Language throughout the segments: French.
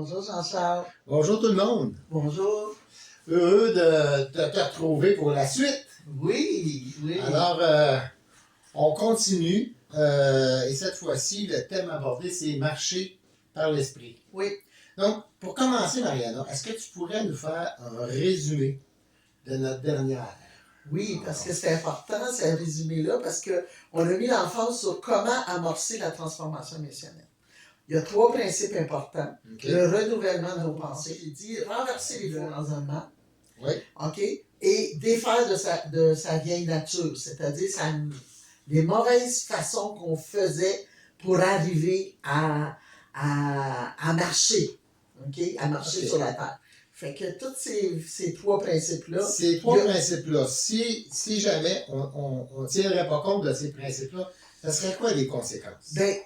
Bonjour Jean-Charles. Bonjour tout le monde. Bonjour. Heureux de te retrouver pour la suite. Oui, oui. Alors, on continue. Et cette fois-ci, le thème abordé, c'est marcher par l'esprit. Oui. Donc, pour commencer, Mariana, est-ce que tu pourrais nous faire un résumé de notre dernière? Oui, parce que c'est important, ce résumé-là, parce qu'on a mis l'emphase sur comment amorcer la transformation émotionnelle. Il y a 3 principes importants. Okay. Le renouvellement de nos pensées. J'ai dit renverser les faux raisonnements. Oui. OK? Et défaire de sa vieille nature, c'est-à-dire les mauvaises façons qu'on faisait pour arriver à marcher. OK? À marcher sur la terre. Fait que tous ces 3 principes-là. Ces 3 principes-là, si jamais on ne tiendrait pas compte de ces principes-là, ça serait quoi les conséquences? Ben,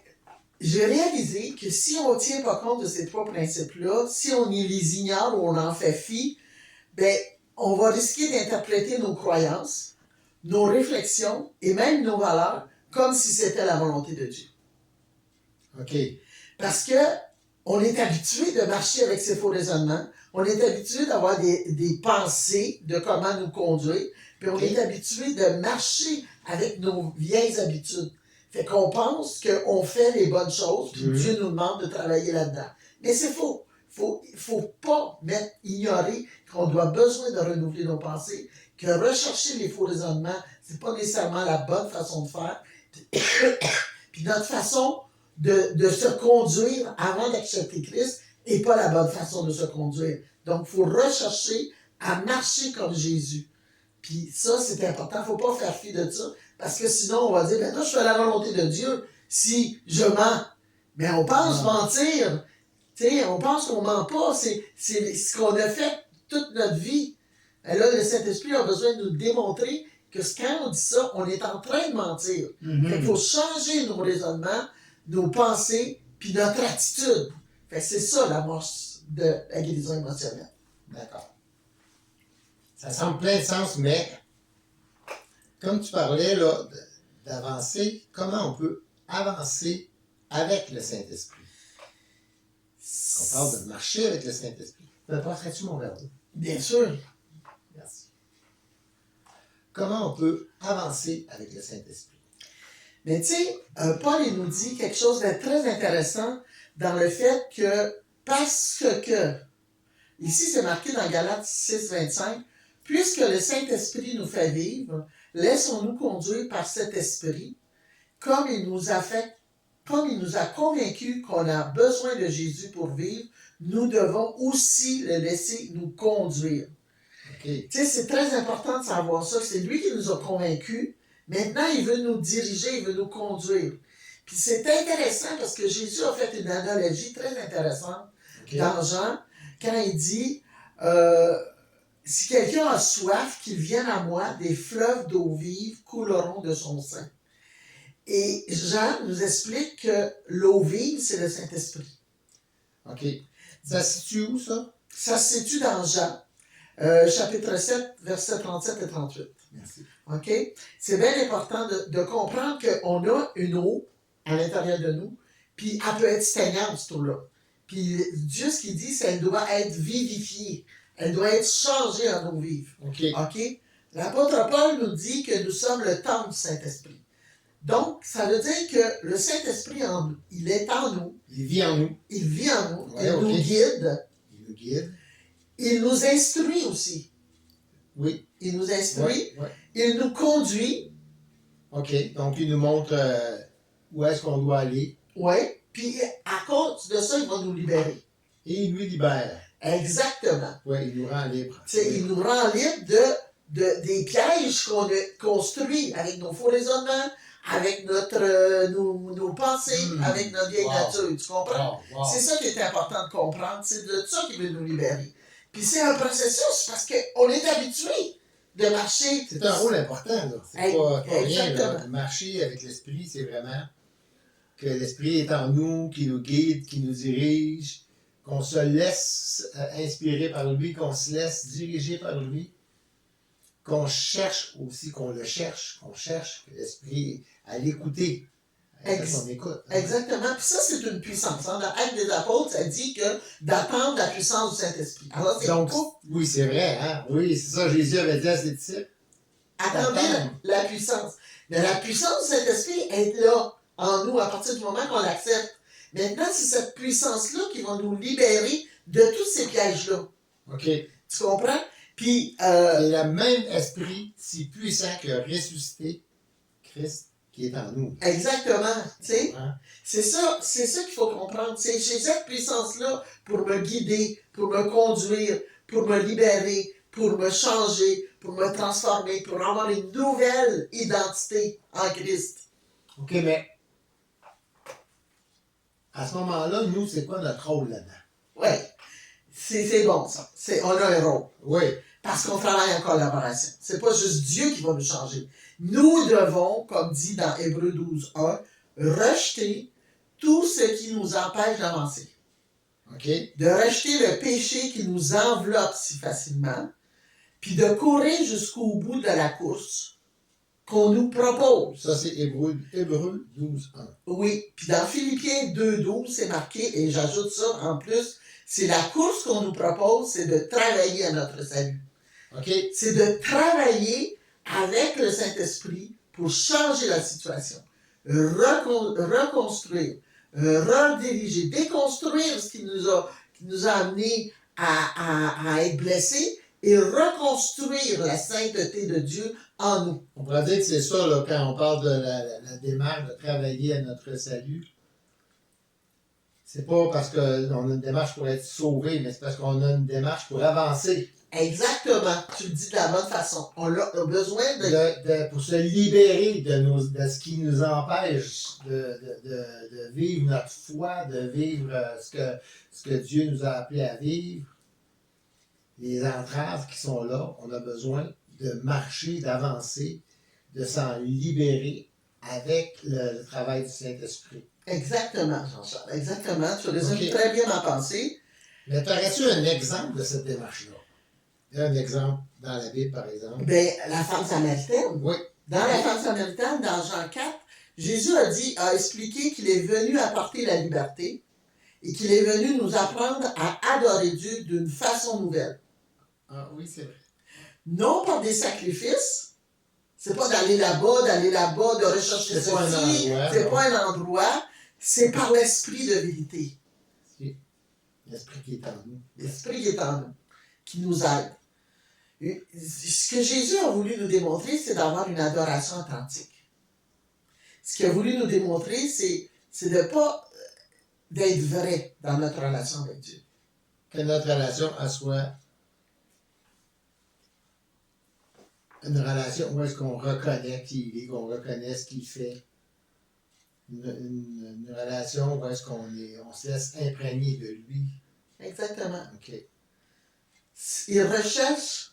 j'ai réalisé que si on ne tient pas compte de ces 3 principes-là, si on les ignore ou on en fait fi, ben, on va risquer d'interpréter nos croyances, nos réflexions et même nos valeurs comme si c'était la volonté de Dieu. OK. Parce que on est habitué de marcher avec ces faux raisonnements, on est habitué d'avoir des pensées de comment nous conduire, puis on est habitué de marcher avec nos vieilles habitudes. Fait qu'on pense qu'on fait les bonnes choses, puis Dieu nous demande de travailler là-dedans. Mais c'est faux. Faut pas ignorer qu'on doit besoin de renouveler nos pensées, que rechercher les faux raisonnements, c'est pas nécessairement la bonne façon de faire. Puis notre façon de se conduire avant d'accepter Christ n'est pas la bonne façon de se conduire. Donc, il faut rechercher à marcher comme Jésus. Puis ça, c'est important. Il ne faut pas faire fi de ça, parce que sinon, on va dire, ben là, je fais la volonté de Dieu si je mens. Mais on pense mentir. T'sais, on pense qu'on ment pas, c'est ce qu'on a fait toute notre vie. Et là, le Saint-Esprit a besoin de nous démontrer que quand on dit ça, on est en train de mentir. Fait qu'il faut changer nos raisonnements, nos pensées, puis notre attitude. Fait que c'est ça l'amorce de la guérison émotionnelle. D'accord. Ça semble plein de sens, mais comme tu parlais là, d'avancer, comment on peut avancer avec le Saint-Esprit? On parle de marcher avec le Saint-Esprit. Me passerais-tu mon verre d'eau? Bien sûr. Merci. Comment on peut avancer avec le Saint-Esprit? Mais tu sais, Paul il nous dit quelque chose de très intéressant dans le fait que, parce que, ici c'est marqué dans Galates 6, 25, puisque le Saint-Esprit nous fait vivre, laissons-nous conduire par cet Esprit, comme il nous a convaincus qu'on a besoin de Jésus pour vivre, nous devons aussi le laisser nous conduire. Okay. Tu sais, c'est très important de savoir ça. C'est lui qui nous a convaincus. Maintenant, il veut nous diriger, il veut nous conduire. Puis c'est intéressant parce que Jésus a fait une analogie très intéressante dans Jean, quand il dit si quelqu'un a soif, qu'il vienne à moi, des fleuves d'eau vive couleront de son sein. Et Jean nous explique que l'eau vive, c'est le Saint-Esprit. OK. Ça se situe où, ça? Ça se situe dans Jean, chapitre 7, versets 37 et 38. Merci. OK? C'est bien important de comprendre qu'on a une eau à l'intérieur de nous, puis elle peut être saignante, cette eau-là. Puis Dieu, ce qu'il dit, c'est qu'elle doit être vivifiée. Elle doit être changée en eau vive. OK. OK? L'apôtre Paul nous dit que nous sommes le temple du Saint-Esprit. Donc, ça veut dire que le Saint-Esprit, il est en nous. Il vit en nous. Il vit en nous. Ouais, il nous guide. Il nous guide. Il nous instruit aussi. Oui. Il nous instruit. Ouais. Il nous conduit. OK. Donc, il nous montre où est-ce qu'on doit aller. Oui. Puis, à cause de ça, il va nous libérer. Et il nous libère. Exactement. Oui, il nous rend libre. Il nous rend libre des pièges qu'on a construits avec nos faux raisonnements, avec nos pensées, avec notre vieille nature. Tu comprends? Wow. C'est ça qui est important de comprendre. C'est de ça qui veut nous libérer. Puis c'est un processus parce qu'on est habitué de marcher. C'est un rôle important, là. C'est pas rien, là. Marcher avec l'Esprit, c'est vraiment que l'Esprit est en nous, qui nous guide, qui nous dirige, qu'on se laisse inspirer par lui, qu'on se laisse diriger par lui, qu'on cherche aussi, qu'on cherche l'Esprit à l'écouter, Quand on écoute. Exactement. Puis ça, c'est une puissance. Hein. Dans Actes des Apôtres, ça dit que d'attendre la puissance du Saint-Esprit. Alors, c'est Donc, tout. oui, c'est vrai. Hein? Oui, c'est ça, Jésus avait dit à ses disciples. Attendez la puissance. Mais la puissance du Saint-Esprit est là, en nous, à partir du moment qu'on l'accepte. Maintenant, c'est cette puissance-là qui va nous libérer de tous ces pièges-là. OK. Tu comprends? Puis, C'est le même esprit si puissant que le ressuscité Christ qui est en nous. exactement. Tu sais, Hein? c'est ça qu'il faut comprendre. C'est cette puissance-là pour me guider, pour me conduire, pour me libérer, pour me changer, pour me transformer, pour avoir une nouvelle identité en Christ. OK, mais à ce moment-là, nous, c'est quoi notre rôle là-dedans? Oui, c'est bon ça. On a un rôle. Oui. Parce qu'on travaille en collaboration. C'est pas juste Dieu qui va nous changer. Nous devons, comme dit dans Hébreux 12:1, rejeter tout ce qui nous empêche d'avancer. OK. De rejeter le péché qui nous enveloppe si facilement, puis de courir jusqu'au bout de la course qu'on nous propose. Ça, c'est Hébreux 12:1. Oui, puis dans Philippiens 2:12, c'est marqué, et j'ajoute ça en plus, c'est la course qu'on nous propose, c'est de travailler à notre salut. OK. C'est de travailler avec le Saint-Esprit pour changer la situation, reconstruire, rediriger, déconstruire ce qui nous a amenés à être blessés et reconstruire la sainteté de Dieu en nous. On pourrait dire que c'est ça, là, quand on parle de la démarche de travailler à notre salut. C'est pas parce qu'on a une démarche pour être sauvé, mais c'est parce qu'on a une démarche pour avancer. Exactement, tu le dis de la bonne façon. On a besoin de... Pour se libérer de ce qui nous empêche de vivre notre foi, de vivre ce que Dieu nous a appelé à vivre. Les entraves qui sont là, on a besoin de marcher, d'avancer, de s'en libérer avec le travail du Saint-Esprit. Exactement, Jean-Charles, exactement. Tu résumes Ok. très bien ma pensée. Mais t'aurais-tu un exemple de cette démarche-là? Un exemple dans la Bible, par exemple. Ben, la femme samaritaine. Oui. Dans la femme samaritaine, dans Jean 4, Jésus a expliqué qu'il est venu apporter la liberté et qu'il est venu nous apprendre à adorer Dieu d'une façon nouvelle. Ah oui, c'est vrai. Non par des sacrifices, c'est pas d'aller là-bas, de rechercher C'est pas un ceci, endroit, c'est non. pas un endroit, c'est par l'esprit de vérité. C'est l'Esprit qui est en nous. L'esprit qui est en nous, qui nous aide. Et ce que Jésus a voulu nous démontrer, c'est d'avoir une adoration authentique. Ce qu'il a voulu nous démontrer, c'est de pas d'être vrai dans notre relation avec Dieu. Que notre relation soit une relation où est-ce qu'on reconnaît qui il est, qu'on reconnaît ce qu'il fait. Une relation où est-ce on se laisse imprégner de lui. Exactement. OK. Il recherche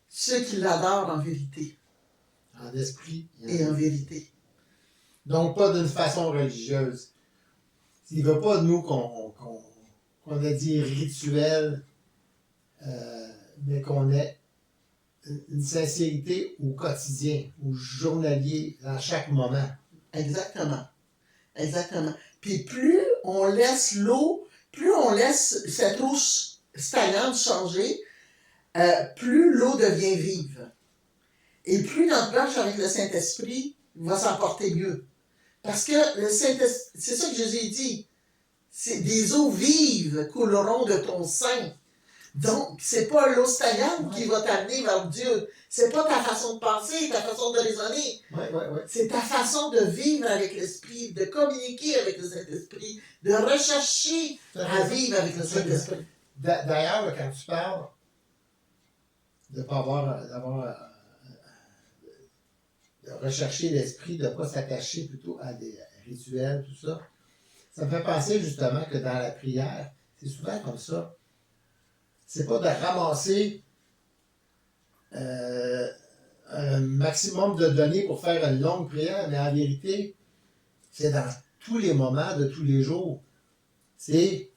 ceux qui l'adorent en vérité En esprit. et en vérité. Donc, pas d'une façon religieuse. Il ne veut pas de nous qu'on a dit rituel, mais qu'on ait une sincérité au quotidien, au journalier, dans chaque moment. Exactement. Exactement. Puis plus on laisse l'eau, plus on laisse cette eau stagnante changer, plus l'eau devient vive. Et plus notre marche avec le Saint-Esprit va s'en porter mieux. Parce que le Saint-Esprit, c'est ça que Jésus dit, c'est des eaux vives couleront de ton sein. Donc, c'est pas l'eau stagnante qui va t'amener vers Dieu. C'est pas ta façon de penser, ta façon de raisonner. Oui. C'est ta façon de vivre avec l'Esprit, de communiquer avec le Saint-Esprit, de rechercher à vivre avec le Saint-Esprit. D'ailleurs, quand tu parles de ne pas de rechercher l'esprit, de ne pas s'attacher plutôt à des rituels, tout ça, ça me fait penser justement que dans la prière, c'est souvent comme ça. C'est pas de ramasser un maximum de données pour faire une longue prière, mais en vérité, c'est dans tous les moments de tous les jours. C'est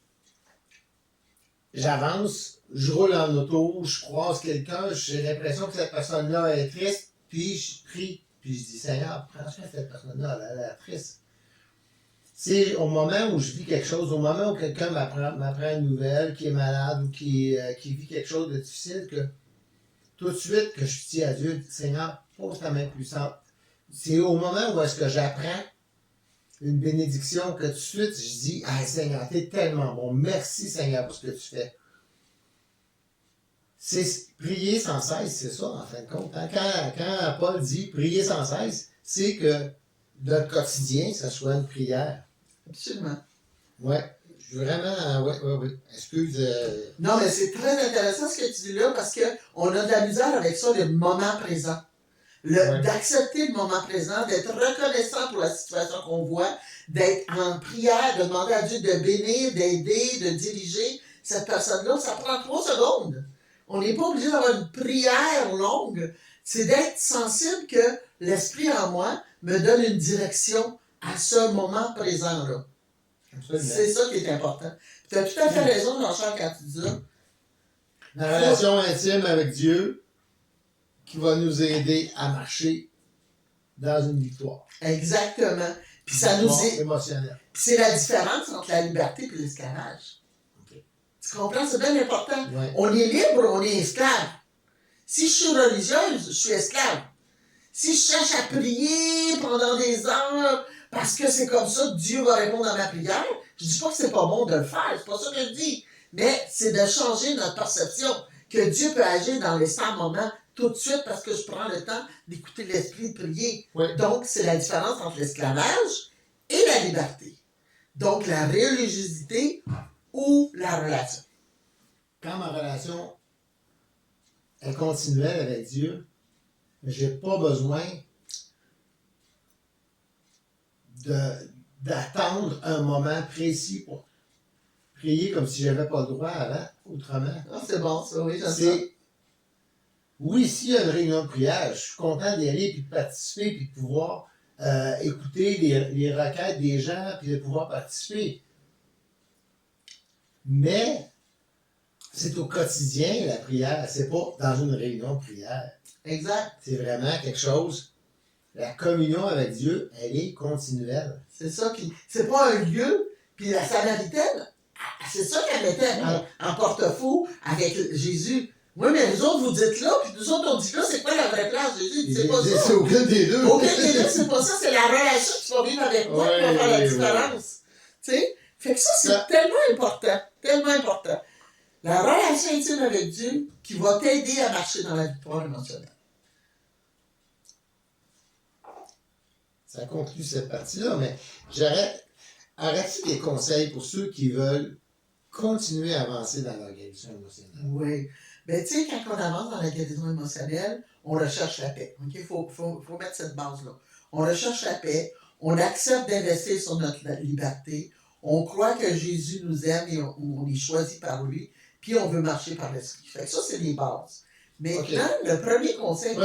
j'avance, je roule en auto, je croise quelqu'un, j'ai l'impression que cette personne-là est triste, puis je prie, puis je dis Seigneur, prends soin de cette personne-là, elle a l'air triste. C'est au moment où je vis quelque chose, au moment où quelqu'un m'apprend une nouvelle, qui est malade ou qui vit quelque chose de difficile, que tout de suite que je dis à Dieu, Seigneur, pose ta main puissante. C'est au moment où est-ce que j'apprends une bénédiction que tout de suite je dis, ah Seigneur, t'es tellement bon, merci Seigneur pour ce que tu fais. C'est prier sans cesse, c'est ça en fin de compte. Hein? Quand Paul dit prier sans cesse, c'est que notre quotidien, ça soit une prière. Absolument. Ouais, vraiment, ouais. Excuse. Non, mais c'est très intéressant ce que tu dis là parce qu'on a de la misère avec ça, le moment présent. D'accepter le moment présent, d'être reconnaissant pour la situation qu'on voit, d'être en prière, de demander à Dieu de bénir, d'aider, de diriger cette personne-là. Ça prend 3 secondes. On n'est pas obligé d'avoir une prière longue. C'est d'être sensible que l'Esprit en moi me donne une direction à ce moment présent-là. Absolument. C'est ça qui est important. Tu as tout à fait raison, Jean-Charles, quand tu dis ça. La relation intime avec Dieu qui va nous aider à marcher dans une victoire. Exactement. Puis ça nous est émotionnel. Puis c'est la différence entre la liberté et l'esclavage. Okay. Tu comprends? C'est bien important. Ouais. On est libre, on est esclave. Si je suis religieuse, je suis esclave. Si je cherche à prier pendant des heures, parce que c'est comme ça que Dieu va répondre à ma prière, je dis pas que c'est pas bon de le faire, c'est pas ça que je dis. Mais c'est de changer notre perception, que Dieu peut agir dans l'instant moment tout de suite parce que je prends le temps d'écouter l'Esprit de prier. Ouais. Donc, c'est la différence entre l'esclavage et la liberté. Donc, la religiosité ou la relation. Quand ma relation est continuelle avec Dieu, je n'ai pas besoin d'attendre un moment précis pour prier comme si je n'avais pas le droit avant, autrement. Ah, c'est bon, ça, oui, j'aime ça. Oui, s'il y a une réunion de prière, je suis content d'y aller, puis de participer, puis de pouvoir écouter les requêtes des gens, puis de pouvoir participer. Mais c'est au quotidien, la prière. C'est pas dans une réunion de prière. Exact. C'est vraiment quelque chose. La communion avec Dieu, elle est continuelle. C'est ça. Puis c'est pas un lieu. Puis la Samaritaine, c'est ça qu'elle mettait en porte-faux avec Jésus. Oui, mais nous autres, vous dites là, puis nous autres, on dit là, c'est quoi la vraie place, Jésus? C'est pas ça. C'est aucun des deux. Aucun des deux, c'est pas ça. C'est la relation que tu vas vivre avec moi qui va faire la différence. Tu sais? Fait que ça, c'est tellement important. Tellement important. La relation intime avec Dieu qui va t'aider à marcher dans la victoire émotionnelle. Ça conclut cette partie-là, mais aurais-tu des conseils pour ceux qui veulent continuer à avancer dans leur guérison émotionnelle? Oui. Ben, tu sais, quand on avance dans la guérison émotionnelle, on recherche la paix. OK? Faut mettre cette base-là. On recherche la paix. On accepte d'investir sur notre liberté. On croit que Jésus nous aime et on est choisi par lui. Puis on veut marcher par l'esprit. Fait que ça, c'est les bases. Maintenant, le premier conseil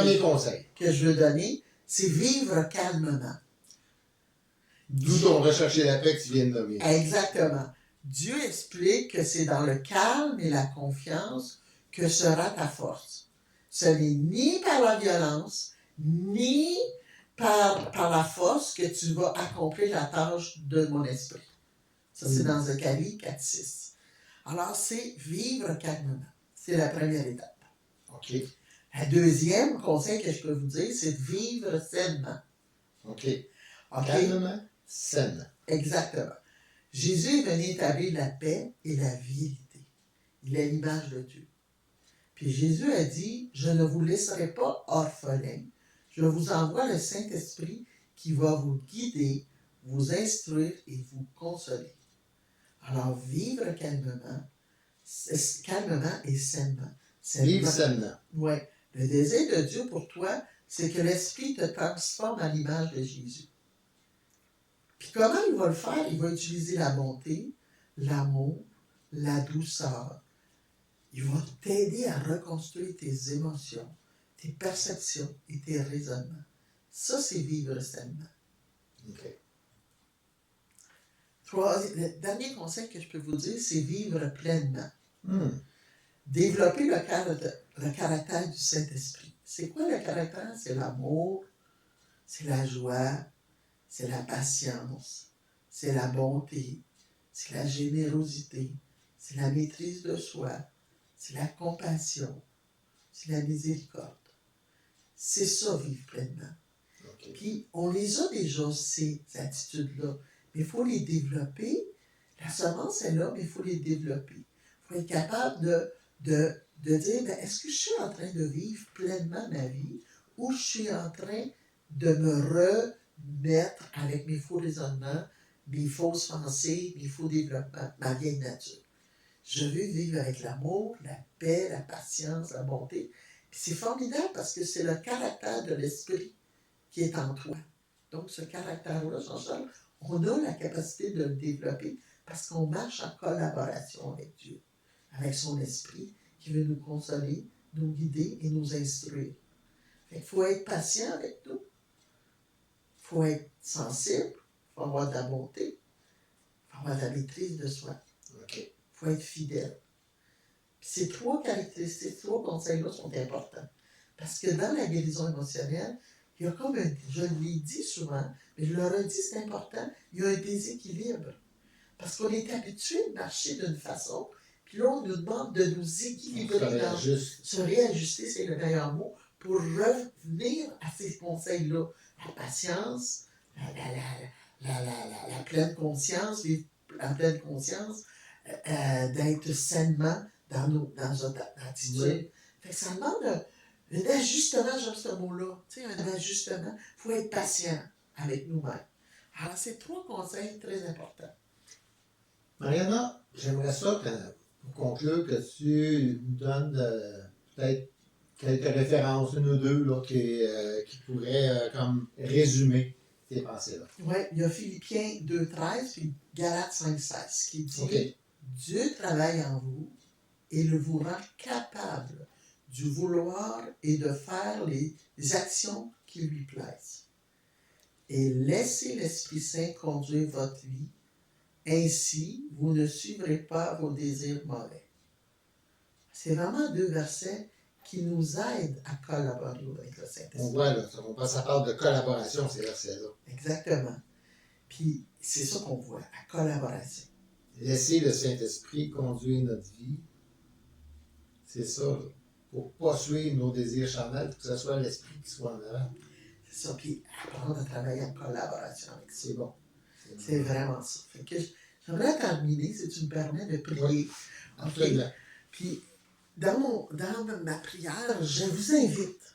que je veux donner, c'est vivre calmement. D'où ton rechercher la paix que tu viens de nommer. Exactement. Dieu explique que c'est dans le calme et la confiance que sera ta force. Ce n'est ni par la violence, ni par la force que tu vas accomplir la tâche de mon esprit. Ça, c'est dans Zacharie 4:6. Alors, c'est vivre calmement. C'est la première étape. OK. Le deuxième conseil que je peux vous dire, c'est de vivre sainement. OK. Calmement, sainement. Exactement. Jésus est venu établir la paix et la vérité. Il est l'image de Dieu. Puis Jésus a dit, je ne vous laisserai pas orphelins. Je vous envoie le Saint-Esprit qui va vous guider, vous instruire et vous consoler. Alors, vivre calmement et sainement. Vivre sainement. Oui. Le désir de Dieu pour toi, c'est que l'Esprit te transforme à l'image de Jésus. Puis comment il va le faire? Il va utiliser la bonté, l'amour, la douceur. Il va t'aider à reconstruire tes émotions, tes perceptions et tes raisonnements. Ça, c'est vivre sainement. OK. Le dernier conseil que je peux vous dire, c'est vivre pleinement. Développer le caractère du Saint-Esprit. C'est quoi le caractère? C'est l'amour, c'est la joie, c'est la patience, c'est la bonté, c'est la générosité, c'est la maîtrise de soi, c'est la compassion, c'est la miséricorde. C'est ça, vivre pleinement. OK. Puis, on les a déjà, ces attitudes-là, mais il faut les développer. La semence est là, mais il faut les développer. Il faut être capable de dire, ben, est-ce que je suis en train de vivre pleinement ma vie ou je suis en train de me remettre avec mes faux raisonnements, mes fausses pensées, mes faux développements, ma vieille nature. Je veux vivre avec l'amour, la paix, la patience, la bonté. Puis c'est formidable parce que c'est le caractère de l'esprit qui est en toi. Donc ce caractère-là, Jean-Charles, on a la capacité de le développer parce qu'on marche en collaboration avec Dieu, avec son esprit qui veut nous consoler, nous guider et nous instruire. Il faut être patient avec nous. Il faut être sensible. Il faut avoir de la bonté. Il faut avoir de la maîtrise de soi. OK. Il faut être fidèle. Puis ces trois caractéristiques, ces trois conseils-là sont importants. Parce que dans la guérison émotionnelle, il y a comme un, je l'ai dit souvent, mais je le redis, c'est important, il y a un déséquilibre. Parce qu'on est habitué de marcher d'une façon, puis là, on nous demande de nous équilibrer, se réajuster, c'est le meilleur mot, pour revenir à ces conseils-là. La patience, la pleine conscience, vivre en pleine conscience, d'être sainement dans notre attitude. Oui. Fait que ça demande un ajustement, j'aime ce mot-là. Tu sais, un ajustement. Il faut être patient avec nous-mêmes. Alors, c'est trois conseils très importants. Mariana, j'aimerais ça, pour conclure, que tu nous donnes peut-être quelques références, une ou deux, là, qui pourraient comme résumer tes pensées-là. Oui, il y a Philippiens 2,13 puis Galates 5,16 qui dit OK. Dieu travaille en vous et le vous rend capable du vouloir et de faire les actions qui lui plaisent. Et laissez l'Esprit Saint conduire votre vie. Ainsi, vous ne suivrez pas vos désirs mauvais. C'est vraiment deux versets qui nous aident à collaborer avec le Saint-Esprit. On voit, là, ça parle de collaboration, ces versets-là. Exactement. Puis, c'est ça qu'on voit, la collaboration. Laisser le Saint-Esprit conduire notre vie, c'est ça, là. Pour ne pas suivre nos désirs charnels, pour que ce soit l'Esprit qui soit en avant. C'est ça, puis apprendre à travailler en collaboration avec ça. C'est bon. C'est vraiment ça. Fait que j'aimerais terminer, si tu me permets, de prier. Oui, absolument. Puis, dans ma prière, je vous invite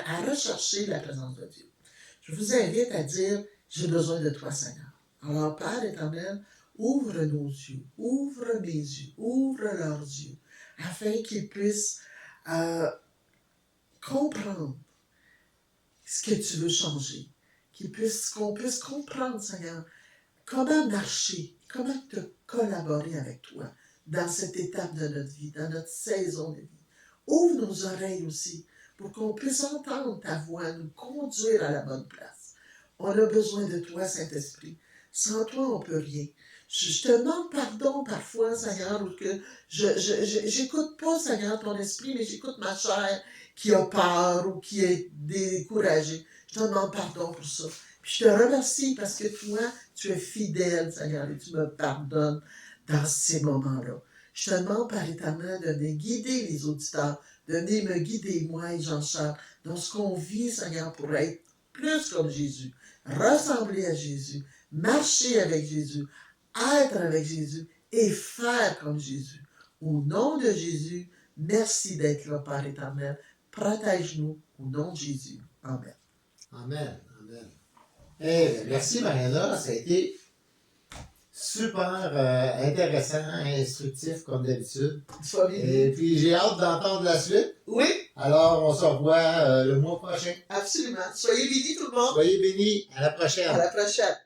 à rechercher la présence de Dieu. Je vous invite à dire, j'ai besoin de toi, Seigneur. Alors, Père éternel, ouvre nos yeux, ouvre mes yeux, ouvre leurs yeux, afin qu'ils puissent comprendre ce que tu veux changer, qu'on puisse comprendre, Seigneur, comment marcher, comment te collaborer avec toi dans cette étape de notre vie, dans notre saison de vie. Ouvre nos oreilles aussi pour qu'on puisse entendre ta voix, nous conduire à la bonne place. On a besoin de toi, Saint-Esprit. Sans toi, on ne peut rien. Je te demande pardon parfois, Seigneur, ou que j'écoute pas, Seigneur, ton esprit, mais j'écoute ma chair qui a peur ou qui est découragée. Je te demande pardon pour ça. Puis je te remercie parce que toi, tu es fidèle, Seigneur, et tu me pardonnes dans ces moments-là. Je te demande, Père éternel, de me guider les auditeurs, de venir me guider, moi et Jean-Charles, dans ce qu'on vit, Seigneur, pour être plus comme Jésus, ressembler à Jésus, marcher avec Jésus, être avec Jésus et faire comme Jésus. Au nom de Jésus, merci d'être là, Père éternel. Protège-nous au nom de Jésus. Amen. Amen. Amen. Eh, merci, Mariana. Ça a été super intéressant, instructif, comme d'habitude. Et puis, j'ai hâte d'entendre la suite. Oui. Alors, on se revoit le mois prochain. Absolument. Soyez bénis, tout le monde. Soyez bénis. À la prochaine. À la prochaine.